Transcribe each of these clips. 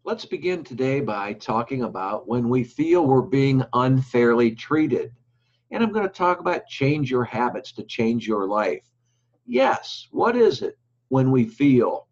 Let's begin today by talking about when we feel we're being unfairly treated. And I'm going to talk about change your habits to change your life. Yes, what is it when we feel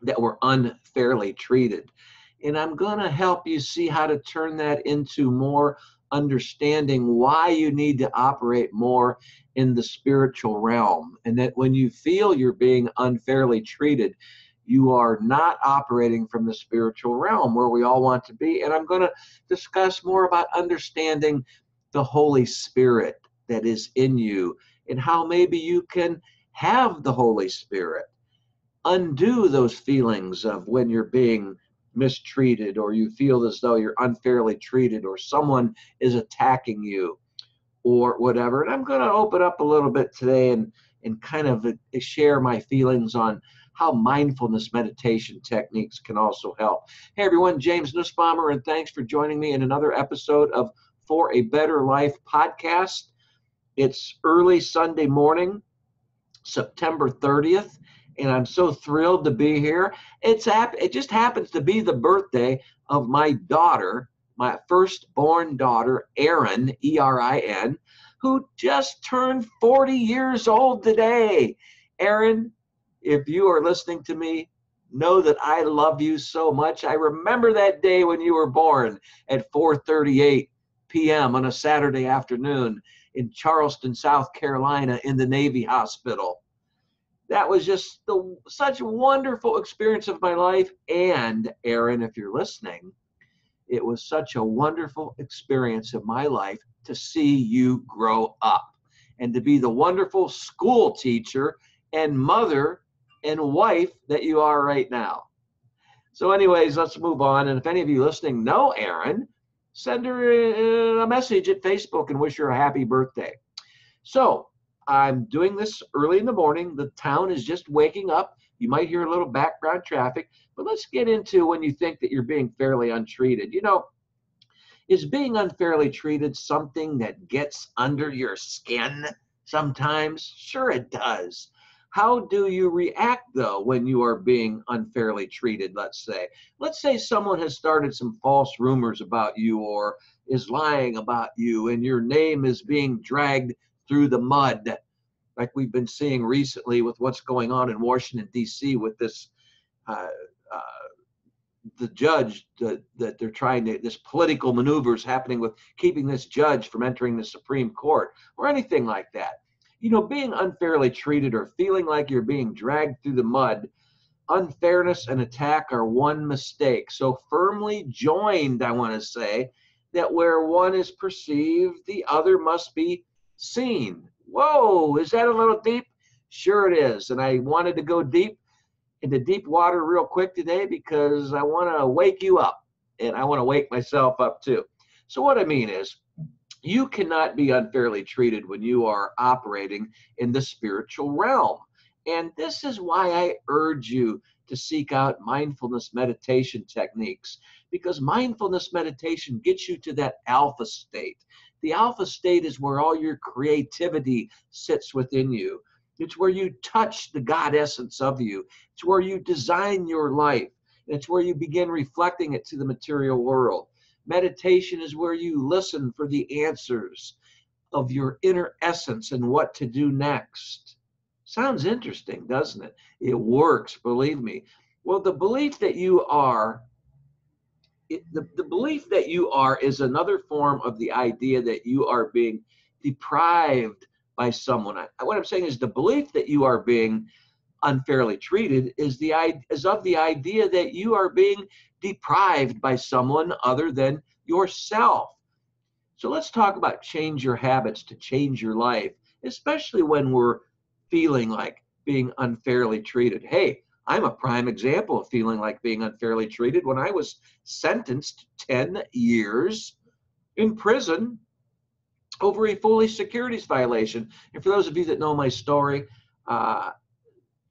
that we're unfairly treated? And I'm going to help you see how to turn that into more understanding why you need to operate more in the spiritual realm. And that when you feel you're being unfairly treated, you are not operating from the spiritual realm where we all want to be. And I'm going to discuss more about understanding the Holy Spirit that is in you and how maybe you can have the Holy Spirit undo those feelings of when you're being mistreated or you feel as though you're unfairly treated or someone is attacking you or whatever. And I'm going to open up a little bit today and kind of share my feelings on how mindfulness meditation techniques can also help. Hey everyone, James Nussbaumer, and thanks for joining me in another episode of For a Better Life podcast. It's early Sunday morning, September 30th, and I'm so thrilled to be here. It just happens to be the birthday of my daughter, my firstborn daughter, Erin, E-R-I-N, who just turned 40 years old today. Erin, if you are listening to me, know that I love you so much. I remember that day when you were born at 4:38 p.m. on a Saturday afternoon in Charleston, South Carolina, in the Navy Hospital. That was just such a wonderful experience of my life. And Erin, if you're listening, it was such a wonderful experience of my life to see you grow up and to be the wonderful school teacher and mother and wife that you are right now. So anyways, let's move on. And if any of you listening know Erin, send her a message at Facebook and wish her a happy birthday. So I'm doing this early in the morning. The town is just waking up. You might hear a little background traffic, but let's get into when you think that you're being fairly untreated. You know, is being unfairly treated something that gets under your skin sometimes? Sure it does. How do you react, though, when you are being unfairly treated, let's say? Let's say someone has started some false rumors about you or is lying about you and your name is being dragged through the mud, like we've been seeing recently with what's going on in Washington, D.C. with this uh, uh, the judge that they're trying to, this political maneuvers happening with keeping this judge from entering the Supreme Court or anything like that. You know, being unfairly treated or feeling like you're being dragged through the mud, unfairness and attack are one mistake. So firmly joined, I want to say, that where one is perceived, the other must be seen. Whoa, is that a little deep? Sure it is. And I wanted to go deep into deep water real quick today because I want to wake you up and I want to wake myself up too. So what I mean is, you cannot be unfairly treated when you are operating in the spiritual realm. And this is why I urge you to seek out mindfulness meditation techniques, because mindfulness meditation gets you to that alpha state. The alpha state is where all your creativity sits within you. It's where you touch the God essence of you. It's where you design your life. And it's where you begin reflecting it to the material world. Meditation is where you listen for the answers of your inner essence and what to do next. Sounds interesting, doesn't it? It works, believe me. Well, the belief that you are, the belief that you are is another form of the idea that you are being deprived by someone. What I'm saying is the belief that you are being unfairly treated is of the idea that you are being deprived by someone other than yourself. So let's talk about change your habits to change your life, especially when we're feeling like being unfairly treated. Hey, I'm a prime example of feeling like being unfairly treated when I was sentenced to 10 years in prison over a foolish securities violation. And for those of you that know my story,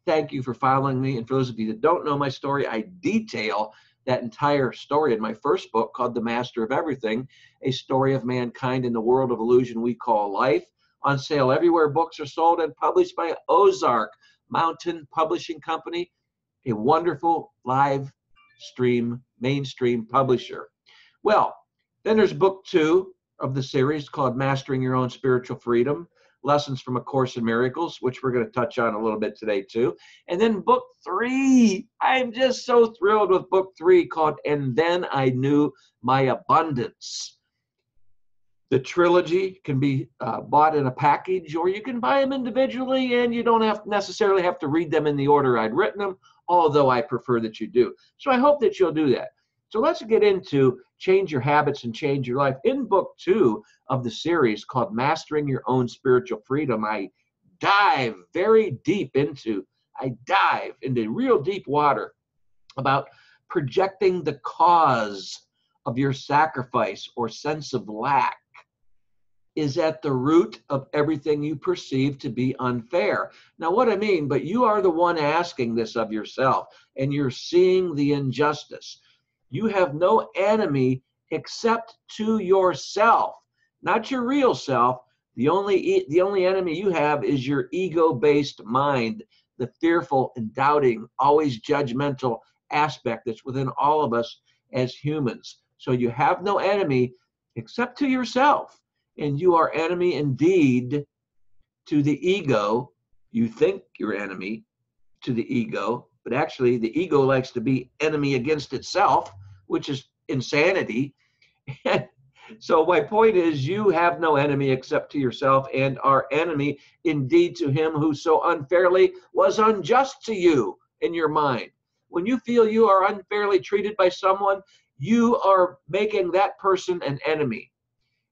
thank you for following me. And for those of you that don't know my story, I detail that entire story in my first book called The Master of Everything, a story of mankind in the world of illusion we call life. On sale everywhere books are sold and published by Ozark Mountain Publishing Company, a wonderful live mainstream publisher. Well, then there's book 2 of the series called Mastering Your Own Spiritual Freedom, Lessons from A Course in Miracles, which we're going to touch on a little bit today too. And then book 3, I'm just so thrilled with book 3 called And Then I Knew My Abundance. The trilogy can be bought in a package, or you can buy them individually, and you don't necessarily have to read them in the order I'd written them, although I prefer that you do. So I hope that you'll do that. So let's get into Change Your Habits and Change Your Life. In book 2 of the series called Mastering Your Own Spiritual Freedom, I dive into real deep water about projecting the cause of your sacrifice or sense of lack is at the root of everything you perceive to be unfair. Now, what I mean, but you are the one asking this of yourself, and you're seeing the injustice. You have no enemy except to yourself, not your real self. The only enemy you have is your ego-based mind, the fearful and doubting, always judgmental aspect that's within all of us as humans. So you have no enemy except to yourself. And you are enemy indeed to the ego. You think you're enemy to the ego, but actually the ego likes to be enemy against itself, which is insanity. So my point is, you have no enemy except to yourself, and are enemy indeed to him who so unfairly was unjust to you in your mind. When you feel you are unfairly treated by someone, you are making that person an enemy.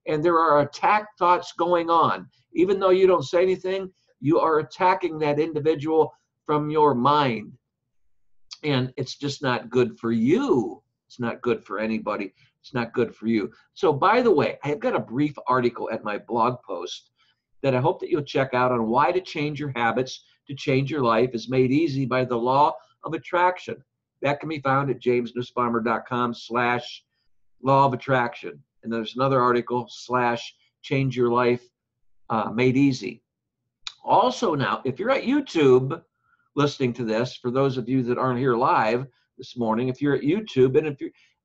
And there are attack thoughts going on. Even though you don't say anything, you are attacking that individual from your mind. And it's just not good for you. It's not good for anybody. It's not good for you. So by the way, I've got a brief article at my blog post that I hope that you'll check out on why to change your habits to change your life is made easy by the law of attraction. That can be found at jamesnussbaumer.com/law of attraction. And there's another article /change your life made easy. Also now, if you're at YouTube listening to this, for those of you that aren't here live this morning, if you're at YouTube, and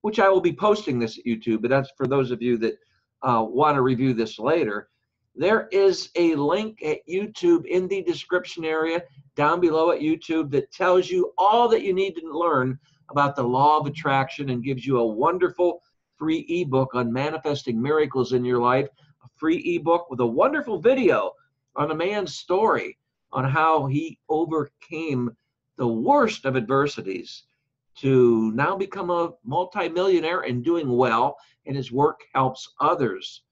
which I will be posting this at YouTube, but that's for those of you that want to review this later, there is a link at YouTube in the description area down below at YouTube that tells you all that you need to learn about the law of attraction and gives you a wonderful free ebook on manifesting miracles in your life, a free ebook with a wonderful video on a man's story on how he overcame the worst of adversities to now become a multimillionaire and doing well, and his work helps others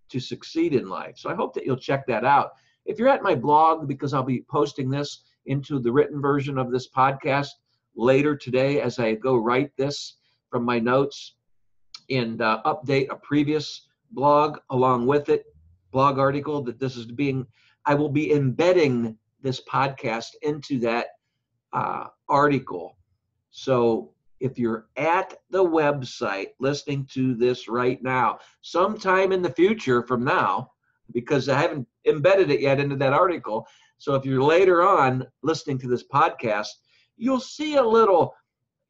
to succeed in life. So I hope that you'll check that out. If you're at my blog, because I'll be posting this into the written version of this podcast later today as I go write this from my notes, and update a previous blog along with it, blog article that this is I will be embedding this podcast into that article. So if you're at the website listening to this right now, sometime in the future from now, because I haven't embedded it yet into that article, so if you're later on listening to this podcast, you'll see a little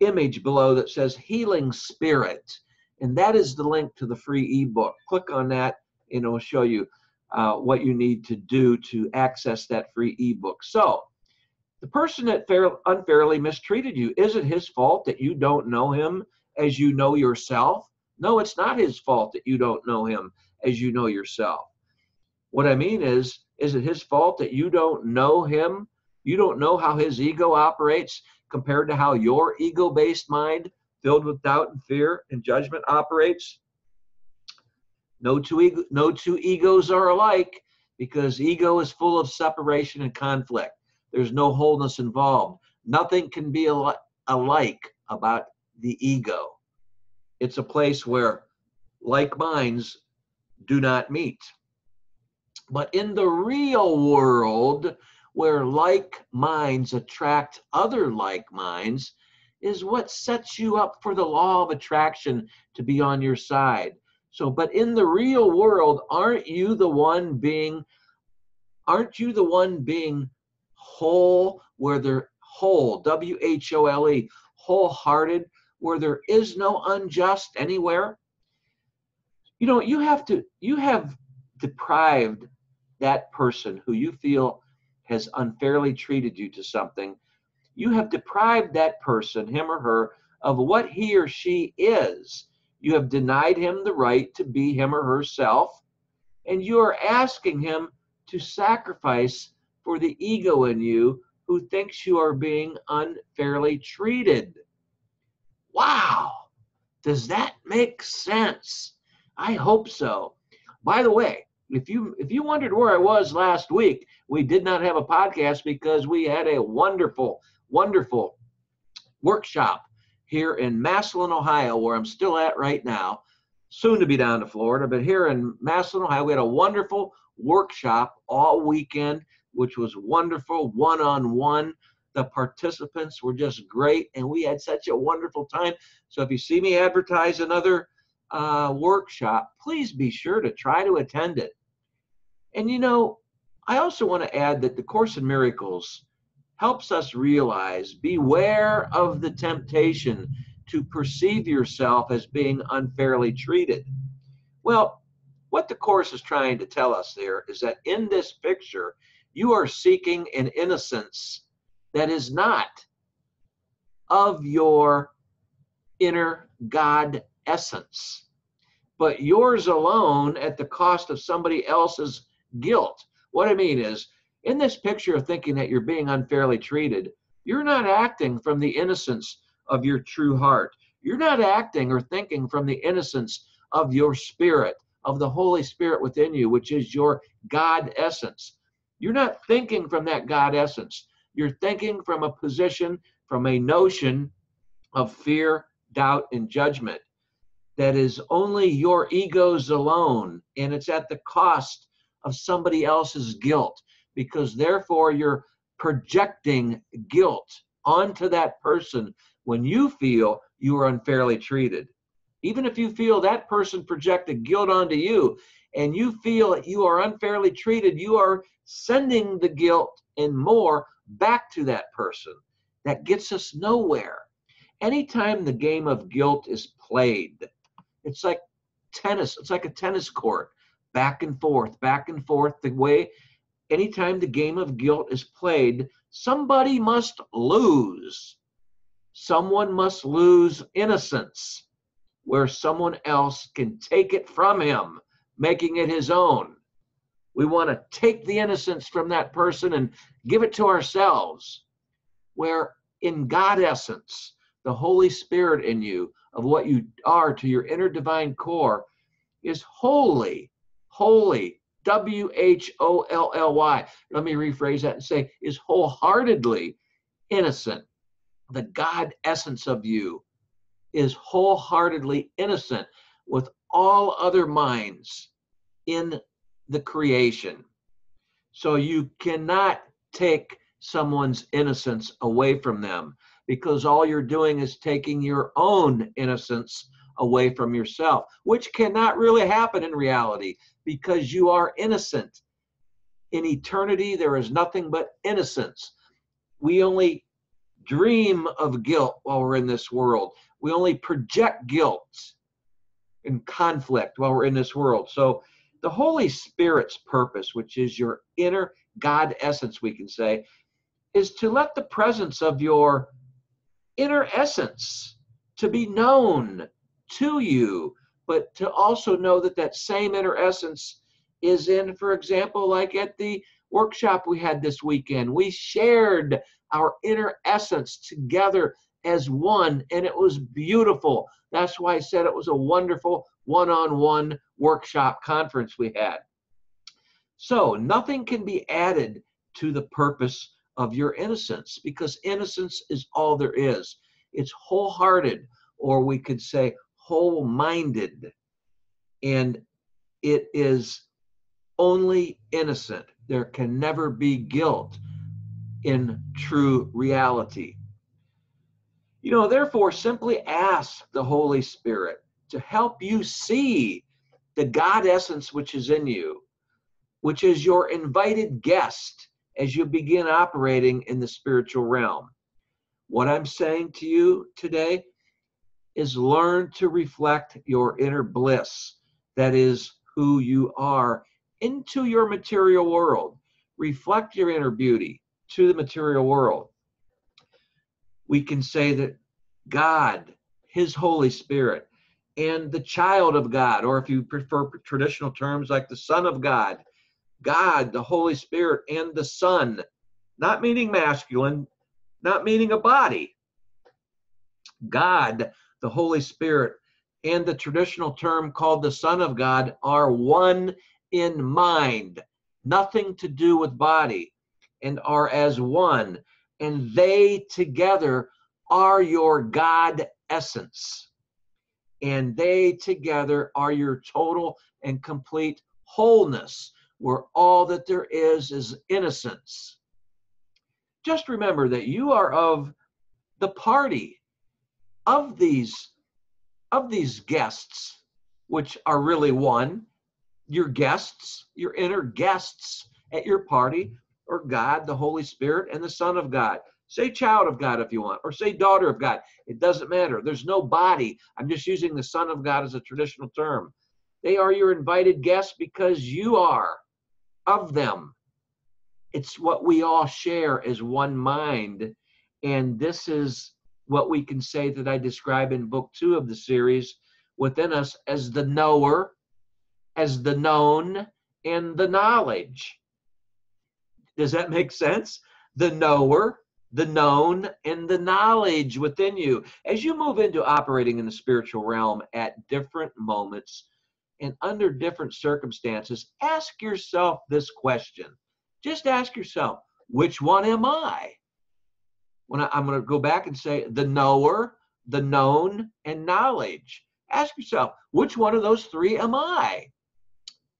image below that says Healing Spirit. And that is the link to the free ebook. Click on that and it will show you what you need to do to access that free ebook. So the person that unfairly mistreated you, is it his fault that you don't know him as you know yourself? No, it's not his fault that you don't know him as you know yourself. What I mean is it his fault that you don't know him? You don't know how his ego operates compared to how your ego-based mind filled with doubt and fear and judgment operates? No two egos are alike, because ego is full of separation and conflict. There's no wholeness involved. Nothing can be alike about the ego. It's a place where like minds do not meet. But in the real world, where like minds attract other like minds, is what sets you up for the law of attraction to be on your side. So, but in the real world, aren't you the one being whole, where they're whole, W-H-O-L-E, wholehearted, where there is no unjust anywhere. You have deprived that person who you feel has unfairly treated you to something. You have deprived that person, him or her, of what he or she is. You have denied him the right to be him or herself, and you are asking him to sacrifice for the ego in you who thinks you are being unfairly treated. Wow! Does that make sense? I hope so. By the way, if you wondered where I was last week, we did not have a podcast because we had a wonderful, wonderful workshop here in Massillon, Ohio, where I'm still at right now, soon to be down to Florida, but here in Massillon, Ohio, we had a wonderful workshop all weekend, which was wonderful, one-on-one. The participants were just great, and we had such a wonderful time. So if you see me advertise another workshop, please be sure to try to attend it. And I also want to add that the Course in Miracles helps us realize, beware of the temptation to perceive yourself as being unfairly treated. Well, what the Course is trying to tell us there is that in this picture, you are seeking an innocence that is not of your inner God essence, but yours alone at the cost of somebody else's guilt. What I mean is, in this picture of thinking that you're being unfairly treated, you're not acting from the innocence of your true heart. You're not acting or thinking from the innocence of your spirit, of the Holy Spirit within you, which is your God essence. You're not thinking from that God essence. You're thinking from a position, from a notion of fear, doubt, and judgment that is only your ego's alone, and it's at the cost of somebody else's guilt, because therefore you're projecting guilt onto that person when you feel you are unfairly treated. Even if you feel that person projected guilt onto you and you feel you are unfairly treated, you are sending the guilt and more back to that person. That gets us nowhere. Anytime the game of guilt is played, it's like tennis. It's like a tennis court, back and forth, back and forth. The way anytime the game of guilt is played, somebody must lose. Someone must lose innocence, where someone else can take it from him, making it his own. We want to take the innocence from that person and give it to ourselves, where in God essence, the Holy Spirit in you, of what you are to your inner divine core, is holy, holy, W-H-O-L-L-Y. Let me rephrase that and say, is wholeheartedly innocent. The God essence of you is wholeheartedly innocent with all other minds in the creation. So you cannot take someone's innocence away from them, because all you're doing is taking your own innocence away from yourself, which cannot really happen in reality, because you are innocent. In eternity, there is nothing but innocence. We only dream of guilt while we're in this world. We only project guilt and conflict while we're in this world. So the Holy Spirit's purpose, which is your inner God essence, we can say, is to let the presence of your inner essence to be known to you, but to also know that that same inner essence is in, for example, like at the workshop we had this weekend, we shared our inner essence together as one, and it was beautiful. That's why I said it was a wonderful one-on-one workshop conference we had. So nothing can be added to the purpose of your innocence, because innocence is all there is. It's wholehearted, or we could say whole-minded, and it is only innocent. There can never be guilt in true reality. Therefore, simply ask the Holy Spirit to help you see the God essence which is in you, which is your invited guest as you begin operating in the spiritual realm. What I'm saying to you today is learn to reflect your inner bliss, that is who you are, into your material world. Reflect your inner beauty to the material world. We can say that God, His Holy Spirit, and the child of God, or if you prefer traditional terms like the Son of God, God, the Holy Spirit, and the Son, not meaning masculine, not meaning a body. God, the Holy Spirit, and the traditional term called the Son of God are one in mind, nothing to do with body, and are as one. And they together are your God essence. And they together are your total and complete wholeness, where all that there is innocence. Just remember that you are of the party of these guests, which are really one. Your guests, your inner guests at your party, or God, the Holy Spirit, and the Son of God. Say child of God if you want, or say daughter of God. It doesn't matter. There's no body. I'm just using the Son of God as a traditional term. They are your invited guests because you are of them. It's what we all share as one mind. And this is what we can say that I describe in book 2 of the series within us as the knower, as the known, and the knowledge. Does that make sense? The knower, the known, and the knowledge within you. As you move into operating in the spiritual realm at different moments and under different circumstances, ask yourself this question. Just ask yourself, which one am I? I'm going to go back and say the knower, the known, and knowledge. Ask yourself, which one of those three am I?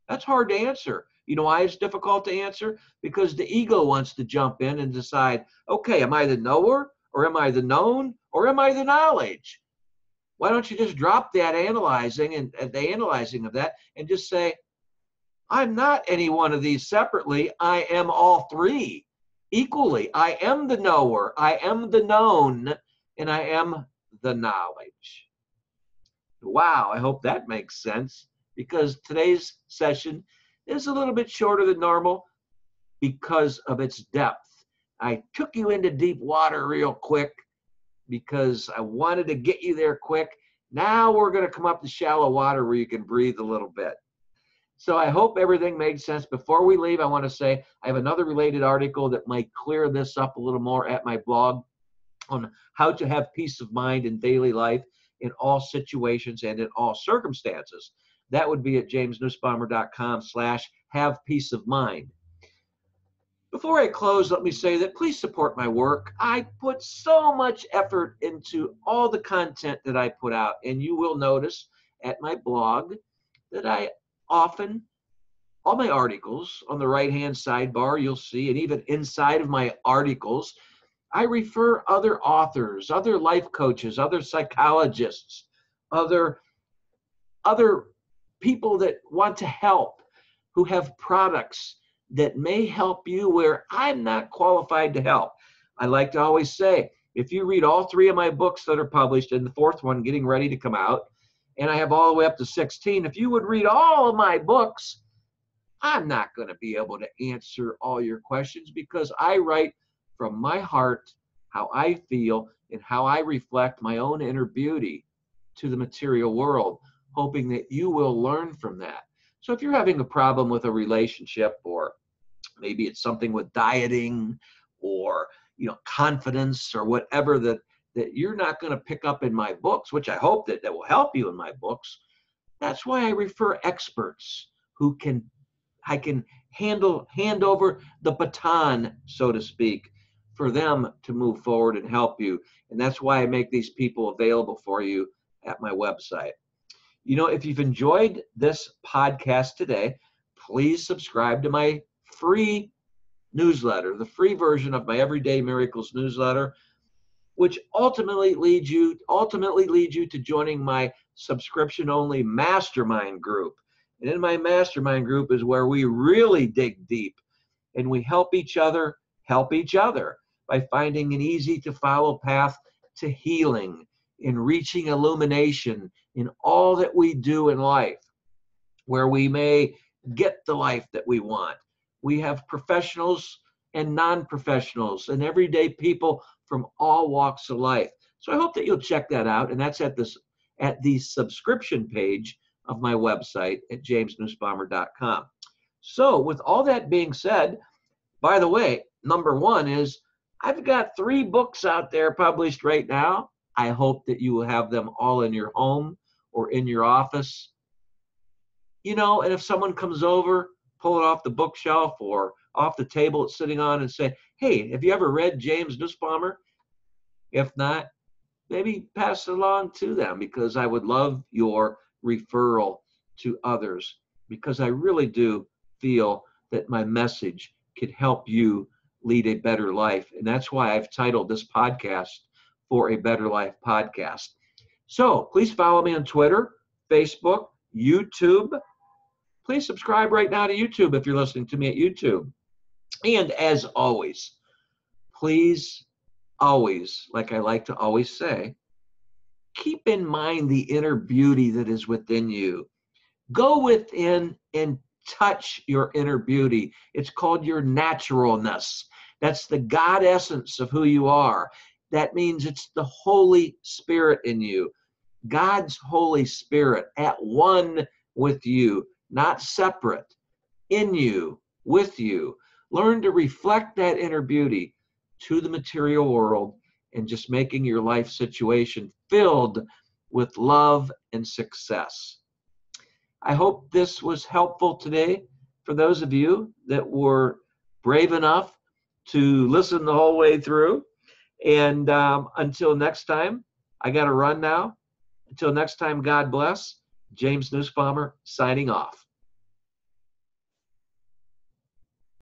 That's hard to answer. You know why it's difficult to answer? Because the ego wants to jump in and decide, okay, am I the knower, or am I the known, or am I the knowledge? Why don't you just drop that analyzing and the analyzing of that and just say, I'm not any one of these separately. I am all three equally. I am the knower, I am the known, and I am the knowledge. Wow, I hope that makes sense, because today's session is a little bit shorter than normal because of its depth. I took you into deep water real quick because I wanted to get you there quick. Now we're going to come up to shallow water where you can breathe a little bit. So I hope everything made sense. Before we leave, I want to say I have another related article that might clear this up a little more at my blog on how to have peace of mind in daily life in all situations and in all circumstances. That would be at jamesnussbaumer.com/have peace of mind. Before I close, let me say that please support my work. I put so much effort into all the content that I put out, and you will notice at my blog that I often, all my articles on the right-hand sidebar, you'll see, and even inside of my articles, I refer other authors, other life coaches, other psychologists, other people that want to help, who have products that may help you where I'm not qualified to help. I like to always say, if you read all 3 of my books that are published, and the 4th one getting ready to come out, and I have all the way up to 16, if you would read all of my books, I'm not going to be able to answer all your questions, because I write from my heart how I feel and how I reflect my own inner beauty to the material world, hoping that you will learn from that. So if you're having a problem with a relationship, or maybe it's something with dieting, or confidence, or whatever that you're not going to pick up in my books, which I hope that will help you in my books, that's why I refer experts who I can hand over the baton, so to speak, for them to move forward and help you. And that's why I make these people available for you at my website. If you've enjoyed this podcast today, please subscribe to my free newsletter, the free version of my Everyday Miracles newsletter, which ultimately leads you to joining my subscription-only mastermind group. And in my mastermind group is where we really dig deep, and we help each other by finding an easy to follow path to healing in reaching illumination in all that we do in life, where we may get the life that we want. We have professionals and non-professionals and everyday people from all walks of life. So I hope that you'll check that out, and that's at the subscription page of my website at jamesnussbaumer.com. So with all that being said, by the way, number one is I've got 3 books out there published right now. I hope that you will have them all in your home or in your office. And if someone comes over, pull it off the bookshelf or off the table it's sitting on and say, hey, have you ever read James Nussbaumer? If not, maybe pass it along to them, because I would love your referral to others, because I really do feel that my message could help you lead a better life. And that's why I've titled this podcast For a Better Life Podcast. So please follow me on Twitter, Facebook, YouTube. Please subscribe right now to YouTube if you're listening to me at YouTube. And as always, please always, like I like to always say, keep in mind the inner beauty that is within you. Go within and touch your inner beauty. It's called your naturalness. That's the God essence of who you are. That means it's the Holy Spirit in you. God's Holy Spirit at one with you, not separate, in you, with you. Learn to reflect that inner beauty to the material world, and just making your life situation filled with love and success. I hope this was helpful today for those of you that were brave enough to listen the whole way through. And until next time, I got to run now. Until next time, God bless. James Nussbaumer signing off.